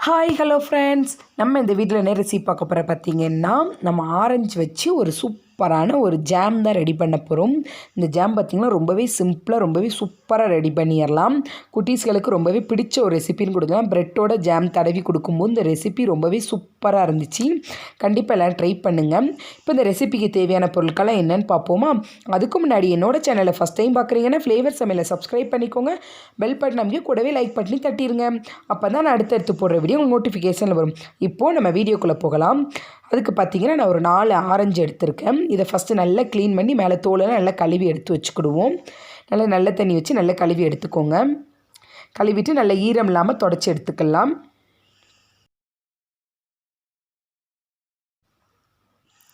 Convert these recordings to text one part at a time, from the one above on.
Hi hello friends, நம்ம இந்த வீட்டில் என்ன ரெசிபி பார்க்க போகிற பார்த்திங்கன்னா, நம்ம ஆரஞ்சு வச்சு ஒரு சூப்பரான ஒரு ஜாம் தான் ரெடி பண்ண போகிறோம். இந்த ஜாம் பார்த்திங்கன்னா ரொம்பவே சிம்பிளாக ரொம்பவே சூப்பராக ரெடி பண்ணிடலாம். குட்டீஸ்களுக்கு ரொம்பவே பிடிச்ச ஒரு ரெசிபின்னு கொடுக்கலாம். ப்ரெட்டோட ஜாம் தடவி கொடுக்கும்போது இந்த ரெசிபி ரொம்பவே சூப்பராக இருந்துச்சு. கண்டிப்பாக எல்லோரும் ட்ரை பண்ணுங்கள். இப்போ இந்த ரெசிபிக்கு தேவையான பொருட்கள்லாம் என்னென்னு பார்ப்போமா? அதுக்கு முன்னாடி என்னோடய சேனலை ஃபஸ்ட் டைம் பார்க்குறீங்கன்னா ஃப்ளேவர் சமையலை சப்ஸ்கிரைப் பண்ணிக்கோங்க. பெல் பட்டன் அமைக்க கூடவே லைக் பண்ணி தட்டிடுங்க. அப்போ தான் நான் அடுத்தடுத்து போடுற வீடியோ உங்களுக்கு நோட்டிஃபிகேஷனில் வரும். இப்போது நம்ம வீடியோக்குள்ளே போகலாம். அதுக்கு பார்த்திங்கன்னா நான் ஒரு 4 ஆரஞ்சு எடுத்திருக்கேன். இதை ஃபஸ்ட்டு நல்லா க்ளீன் பண்ணி மேலே தோலெல்லாம் நல்லா கழுவி எடுத்து வச்சுக்கிடுவோம். நல்ல தண்ணி வச்சு நல்லா கழுவி எடுத்துக்கோங்க. கழுவிட்டு நல்லா ஈரம் இல்லாமல் தொடச்சி எடுத்துக்கலாம்.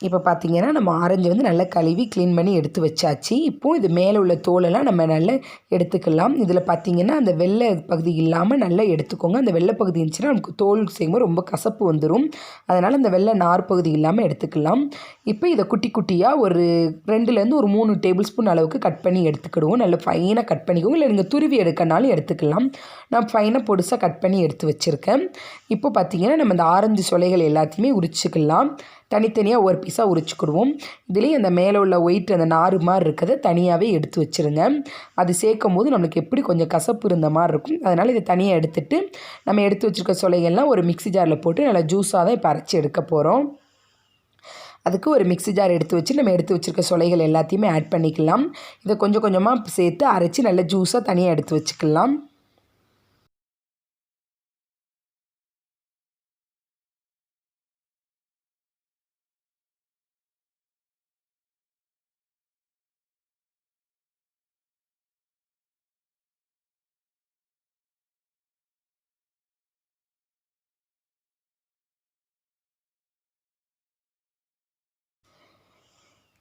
இப்போ பார்த்திங்கன்னா நம்ம ஆரஞ்சு வந்து நல்லா கழுவி க்ளீன் பண்ணி எடுத்து வச்சாச்சு. இப்போது இது மேலே உள்ள தோலெல்லாம் நம்ம நல்லா எடுத்துக்கலாம். இதில் பார்த்திங்கன்னா அந்த வெள்ளை பகுதி இல்லாமல் நல்லா எடுத்துக்கோங்க. அந்த வெள்ளை பகுதி இருந்துச்சுன்னா நமக்கு தோல் செய்யும்போது ரொம்ப கசப்பு வந்துடும். அதனால் அந்த வெள்ளை நார் பகுதி இல்லாமல் எடுத்துக்கலாம். இப்போ இதை குட்டி குட்டியாக ஒரு 2லேருந்து ஒரு 3 டேபிள் ஸ்பூன் அளவுக்கு கட் பண்ணி எடுத்துக்கிடுவோம். நல்லா ஃபைனாக கட் பண்ணிக்கோங்க. இல்லை நீங்கள் துருவி எடுக்கனாலும் எடுத்துக்கலாம். நான் ஃபைனாக பொடிசாக கட் பண்ணி எடுத்து வச்சுருக்கேன். இப்போ பார்த்திங்கன்னா நம்ம இந்த ஆரஞ்சு சொலைகள் எல்லாத்தையுமே உரிச்சிக்கலாம். தனித்தனியாக ஒரு பீஸாக உரிச்சுக்கிடுவோம். இதுலேயும் அந்த மேலே உள்ள ஒயிட் அந்த நாறு மாதிரி இருக்கிறத தனியாகவே எடுத்து வச்சுருங்க. அது சேர்க்கும் போது நம்மளுக்கு எப்படி கொஞ்சம் கசப்பு இருந்த மாதிரி இருக்கும். அதனால் இதை தனியாக எடுத்துகிட்டு நம்ம எடுத்து வச்சுருக்க சொலைகள்லாம் ஒரு மிக்ஸி ஜாரில் போட்டு நல்லா ஜூஸாக தான் இப்போ அரைச்சி எடுக்க போகிறோம். அதுக்கு ஒரு மிக்ஸி ஜார் எடுத்து வச்சு நம்ம எடுத்து வச்சுருக்க சொலைகள் எல்லாத்தையுமே ஆட் பண்ணிக்கலாம். இதை கொஞ்சம் கொஞ்சமாக சேர்த்து அரைச்சி நல்லா ஜூஸாக தனியாக எடுத்து வச்சுக்கலாம்.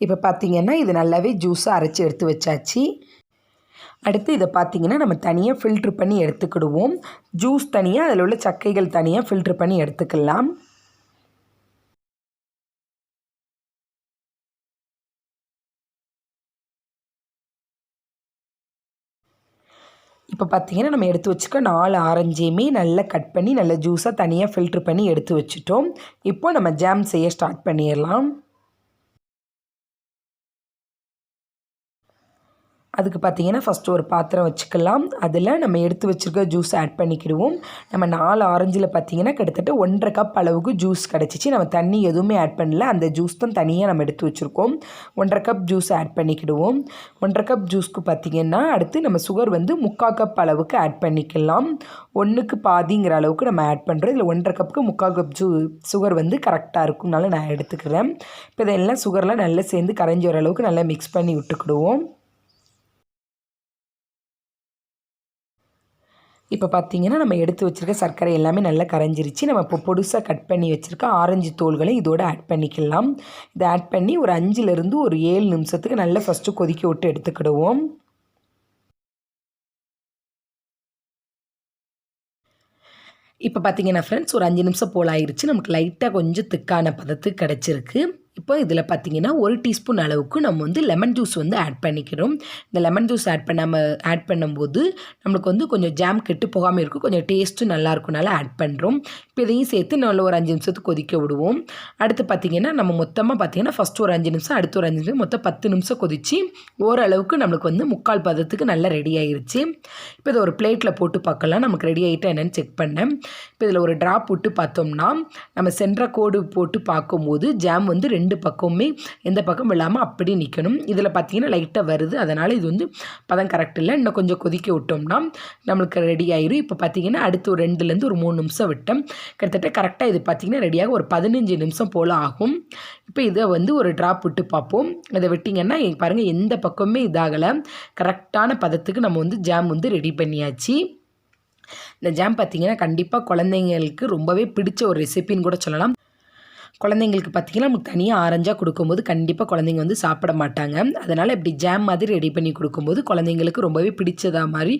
இப்போ பார்த்திங்கன்னா இது நல்லாவே ஜூஸாக அரைச்சி எடுத்து வச்சாச்சு. அடுத்து இதை பார்த்திங்கன்னா நம்ம தனியாக ஃபில்ட்ரு பண்ணி எடுத்துக்கிடுவோம். ஜூஸ் தனியாக, அதில் உள்ள சக்கைகள் தனியாக ஃபில்ட்ரு பண்ணி எடுத்துக்கலாம். இப்போ பார்த்திங்கன்னா நம்ம எடுத்து வச்சுக்க 4 ஆரஞ்சையுமே நல்லா கட் பண்ணி நல்லா ஜூஸாக தனியாக ஃபில்ட்ரு பண்ணி எடுத்து வச்சுட்டோம். இப்போ நம்ம ஜாம் செய்ய ஸ்டார்ட் பண்ணிடலாம். அதுக்கு பார்த்திங்கன்னா ஃபஸ்ட்டு ஒரு பாத்திரம் வச்சுக்கலாம். அதில் நம்ம எடுத்து வச்சுருக்க ஜூஸ் ஆட் பண்ணிக்கிடுவோம். நம்ம 4 ஆரஞ்சில் பார்த்திங்கன்னா கிட்டத்தட்ட 1.5 கப் அளவுக்கு ஜூஸ் கிடச்சிச்சு. நம்ம தண்ணி எதுவுமே ஆட் பண்ணல, அந்த ஜூஸ் தான் தனியாக நம்ம எடுத்து வச்சுருக்கோம். 1.5 கப் ஜூஸ் ஆட் பண்ணிக்கிடுவோம். 1.5 கப் ஜூஸ்க்கு பார்த்திங்கன்னா அடுத்து நம்ம சுகர் வந்து 3/4 கப் அளவுக்கு ஆட் பண்ணிக்கலாம். 1க்கு பாதிங்கிற அளவுக்கு நம்ம ஆட் பண்ணுறோம். இதில் 1.5 கப்புக்கு 3/4 கப் சுகர் வந்து கரெக்டாக இருக்கும்னால நான் எடுத்துக்கிறேன். இப்போ இதெல்லாம் சுகர்லாம் நல்லா சேர்ந்து கரைஞ்சி வர அளவுக்கு நல்லா மிக்ஸ் பண்ணி விட்டுக்கிடுவோம். இப்போ பார்த்திங்கன்னா நம்ம எடுத்து வச்சுருக்க சர்க்கரை எல்லாமே நல்லா கரைஞ்சிருச்சு. நம்ம இப்போ பொடுசாக கட் பண்ணி வச்சுருக்க ஆரஞ்சு தோல்களை இதோடு ஆட் பண்ணிக்கலாம். இதை ஆட் பண்ணி ஒரு 5லேருந்து ஒரு 7 நிமிஷத்துக்கு நல்லா ஃபஸ்ட்டு கொதிக்க விட்டு எடுத்துக்கிடுவோம். இப்போ பார்த்திங்கன்னா ஃப்ரெண்ட்ஸ் ஒரு 5 நிமிஷம் போல் ஆயிடுச்சு. நமக்கு லைட்டாக கொஞ்சம் திக்கான பதத்துக்கு கிடச்சிருக்கு. இப்போ இதில் பார்த்திங்கன்னா 1 டீஸ்பூன் அளவுக்கு நம்ம வந்து லெமன் ஜூஸ் வந்து ஆட் பண்ணிக்கிறோம். இந்த லெமன் ஜூஸ் ஆட் பண்ணும்போது நம்மளுக்கு வந்து கொஞ்சம் ஜாம் கெட்டு போகாமல் இருக்கும், கொஞ்சம் டேஸ்ட்டும் நல்லாயிருக்கும்னால ஆட் பண்ணுறோம். இப்போ இதையும் சேர்த்து நல்ல ஒரு 5 நிமிஷத்துக்கு கொதிக்க விடுவோம். அடுத்து பார்த்திங்கன்னா நம்ம மொத்தமாக பார்த்திங்கன்னா ஃபஸ்ட்டு ஒரு 5 நிமிஷம், அடுத்து ஒரு 5 நிமிஷம், மொத்தம் 10 நிமிஷம் கொதித்து ஓரளவுக்கு நம்மளுக்கு வந்து 3/4 பதத்துக்கு நல்லா ரெடி ஆகிருச்சு. இப்போ இதை ஒரு பிளேட்டில் போட்டு பார்க்கலாம். நமக்கு ரெடி ஆகிட்டா என்னென்னு செக் பண்ணேன். இப்போ இதில் ஒரு ட்ராப் விட்டு பார்த்தோம்னா நம்ம சென்ட்ர கோடு போட்டு பார்க்கும்போது ஜாம் வந்து 2 பக்கமுமே எந்த பக்கம் இல்லாமல் அப்படி நிற்கணும். இதில் பார்த்திங்கன்னா லைட்டாக வருது, அதனால் இது வந்து பதம் கரெக்ட் இல்லை. இன்னும் கொஞ்சம் கொதிக்க விட்டோம்னா நம்மளுக்கு ரெடி ஆயிரும். இப்போ பார்த்திங்கன்னா அடுத்து ஒரு 2லேருந்து ஒரு 3 நிமிஷம் விட்டோம். கிட்டத்தட்ட கரெக்டாக இது பார்த்திங்கன்னா ரெடியாக ஒரு 15 நிமிஷம் போல் ஆகும். இப்போ இதை வந்து ஒரு ட்ராப் விட்டு பார்ப்போம். இதை விட்டிங்கன்னா பாருங்கள் எந்த பக்கமுமே இதாகலை. கரெக்டான பதத்துக்கு நம்ம வந்து ஜாம் வந்து ரெடி பண்ணியாச்சு. இந்த ஜாம் பார்த்திங்கன்னா கண்டிப்பாக குழந்தைங்களுக்கு ரொம்பவே பிடிச்ச ஒரு ரெசிபின்னு கூட சொல்லலாம். குழந்தைங்களுக்கு பார்த்திங்கன்னா நமக்கு தனியாக ஆரஞ்சாக கொடுக்கும்போது கண்டிப்பாக குழந்தைங்க வந்து சாப்பிட மாட்டாங்க. அதனால் இப்படி ஜாம் மாதிரி ரெடி பண்ணி கொடுக்கும்போது குழந்தைங்களுக்கு ரொம்பவே பிடிச்சதா மாதிரி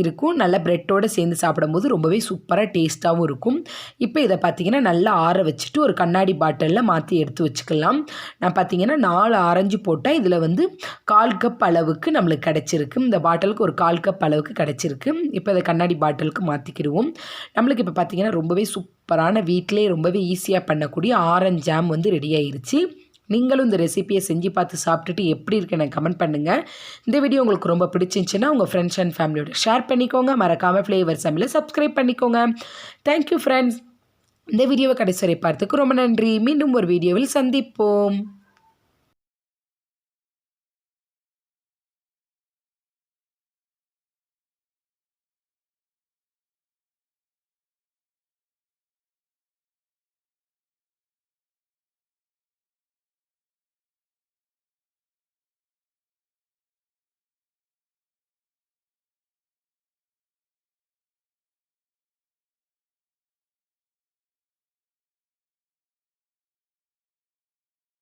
இருக்கும். நல்லா ப்ரெட்டோடு சேர்ந்து சாப்பிடும்போது ரொம்பவே சூப்பராக டேஸ்ட்டாகவும் இருக்கும். இப்போ இதை பார்த்திங்கன்னா நல்லா ஆற வச்சுட்டு ஒரு கண்ணாடி பாட்டிலில் மாற்றி எடுத்து வச்சுக்கலாம். நான் பார்த்திங்கன்னா 4 ஆரஞ்சு போட்டால் இதில் வந்து 1/4 கப் அளவுக்கு நம்மளுக்கு கிடச்சிருக்கு. இந்த பாட்டிலுக்கு ஒரு 1/4 கப் அளவுக்கு கிடச்சிருக்கு. இப்போ இதை கண்ணாடி பாட்டிலுக்கு மாற்றிக்கிடுவோம். நம்மளுக்கு இப்போ பார்த்திங்கன்னா ரொம்பவே சூப்பரான வீட்டிலே ரொம்பவே ஈஸியாக பண்ணக்கூடிய ஆரஞ்சு ஜாம் வந்து ரெடி ஆயிருச்சு. நீங்களும் இந்த ரெசிபியை செஞ்சு பார்த்து சாப்பிட்டுட்டு எப்படி இருக்குன்னு கமெண்ட் பண்ணுங்கள். இந்த வீடியோ உங்களுக்கு ரொம்ப பிடிச்சிருந்துச்சுன்னா உங்கள் ஃப்ரெண்ட்ஸ் அண்ட் ஃபேமிலியோட ஷேர் பண்ணிக்கோங்க. மறக்காமல் ஃப்ளேவர் சமையலை சப்ஸ்கிரைப் பண்ணிக்கோங்க. Thank you friends. இந்த வீடியோவை கடைசி வரை பார்த்ததுக்கு ரொம்ப நன்றி. மீண்டும் ஒரு வீடியோவில் சந்திப்போம்.